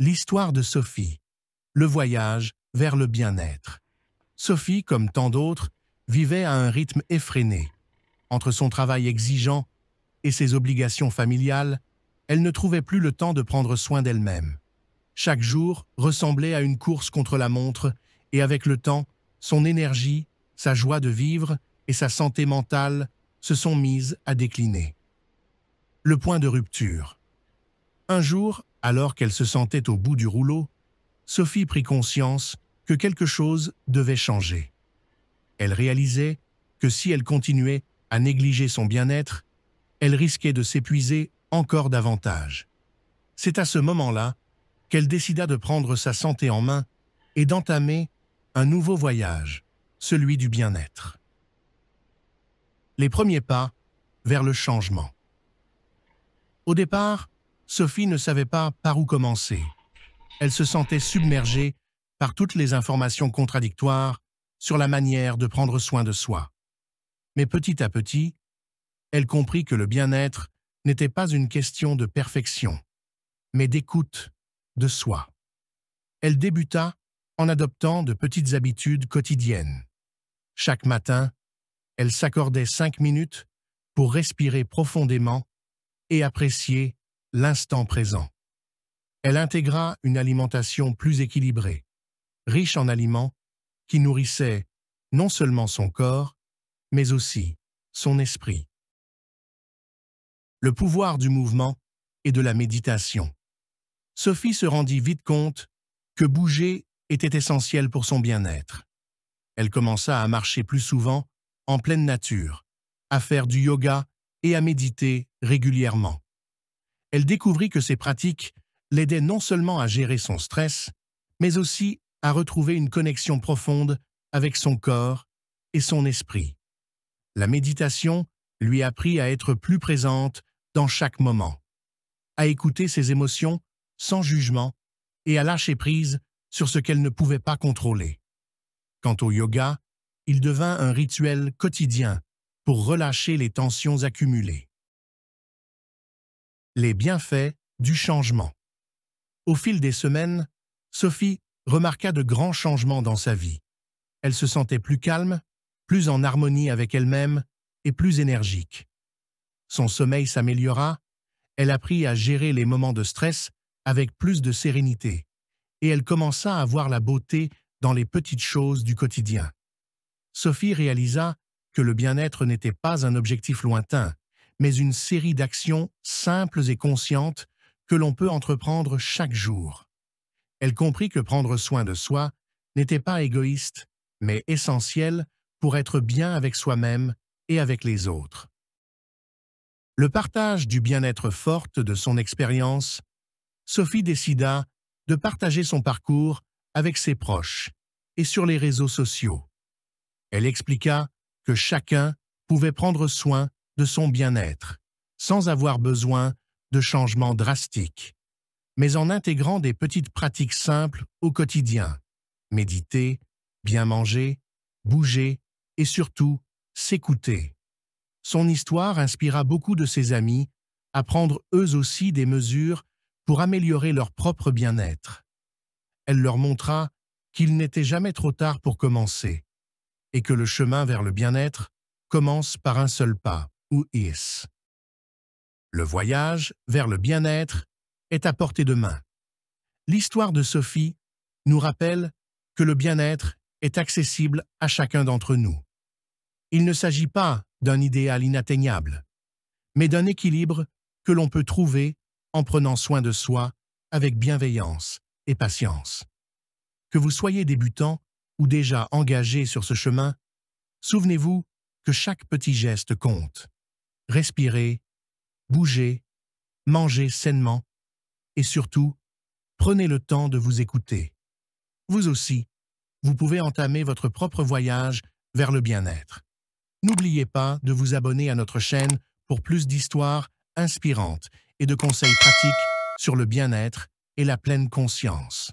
L'histoire de Sophie, le voyage vers le bien-être. Sophie, comme tant d'autres, vivait à un rythme effréné. Entre son travail exigeant et ses obligations familiales, elle ne trouvait plus le temps de prendre soin d'elle-même. Chaque jour ressemblait à une course contre la montre et avec le temps, son énergie, sa joie de vivre et sa santé mentale se sont mises à décliner. Le point de rupture. Un jour, alors qu'elle se sentait au bout du rouleau, Sophie prit conscience que quelque chose devait changer. Elle réalisait que si elle continuait à négliger son bien-être, elle risquait de s'épuiser encore davantage. C'est à ce moment-là qu'elle décida de prendre sa santé en main et d'entamer un nouveau voyage, celui du bien-être. Les premiers pas vers le changement. Au départ, Sophie ne savait pas par où commencer. Elle se sentait submergée par toutes les informations contradictoires sur la manière de prendre soin de soi. Mais petit à petit, elle comprit que le bien-être n'était pas une question de perfection, mais d'écoute de soi. Elle débuta en adoptant de petites habitudes quotidiennes. Chaque matin, elle s'accordait 5 minutes pour respirer profondément et apprécier l'instant présent. Elle intégra une alimentation plus équilibrée, riche en aliments qui nourrissaient non seulement son corps, mais aussi son esprit. Le pouvoir du mouvement et de la méditation. Sophie se rendit vite compte que bouger était essentiel pour son bien-être. Elle commença à marcher plus souvent en pleine nature, à faire du yoga et à méditer régulièrement. Elle découvrit que ces pratiques l'aidaient non seulement à gérer son stress, mais aussi à retrouver une connexion profonde avec son corps et son esprit. La méditation lui apprit à être plus présente dans chaque moment, à écouter ses émotions sans jugement et à lâcher prise sur ce qu'elle ne pouvait pas contrôler. Quant au yoga, il devint un rituel quotidien pour relâcher les tensions accumulées. Les bienfaits du changement. Au fil des semaines, Sophie remarqua de grands changements dans sa vie. Elle se sentait plus calme, plus en harmonie avec elle-même et plus énergique. Son sommeil s'améliora, elle apprit à gérer les moments de stress avec plus de sérénité et elle commença à voir la beauté dans les petites choses du quotidien. Sophie réalisa que le bien-être n'était pas un objectif lointain, mais une série d'actions simples et conscientes que l'on peut entreprendre chaque jour. Elle comprit que prendre soin de soi n'était pas égoïste, mais essentiel pour être bien avec soi-même et avec les autres. Le partage du bien-être forte de son expérience, Sophie décida de partager son parcours avec ses proches et sur les réseaux sociaux. Elle expliqua que chacun pouvait prendre soin de son bien-être, sans avoir besoin de changements drastiques, mais en intégrant des petites pratiques simples au quotidien. Méditer, bien manger, bouger et surtout s'écouter. Son histoire inspira beaucoup de ses amis à prendre eux aussi des mesures pour améliorer leur propre bien-être. Elle leur montra qu'il n'était jamais trop tard pour commencer et que le chemin vers le bien-être commence par un seul pas, ou is. Le voyage vers le bien-être est à portée de main. L'histoire de Sophie nous rappelle que le bien-être est accessible à chacun d'entre nous. Il ne s'agit pas d'un idéal inatteignable, mais d'un équilibre que l'on peut trouver en prenant soin de soi avec bienveillance et patience. Que vous soyez débutant ou déjà engagé sur ce chemin, souvenez-vous que chaque petit geste compte. Respirez, bougez, mangez sainement et surtout, prenez le temps de vous écouter. Vous aussi, vous pouvez entamer votre propre voyage vers le bien-être. N'oubliez pas de vous abonner à notre chaîne pour plus d'histoires inspirantes et de conseils pratiques sur le bien-être et la pleine conscience.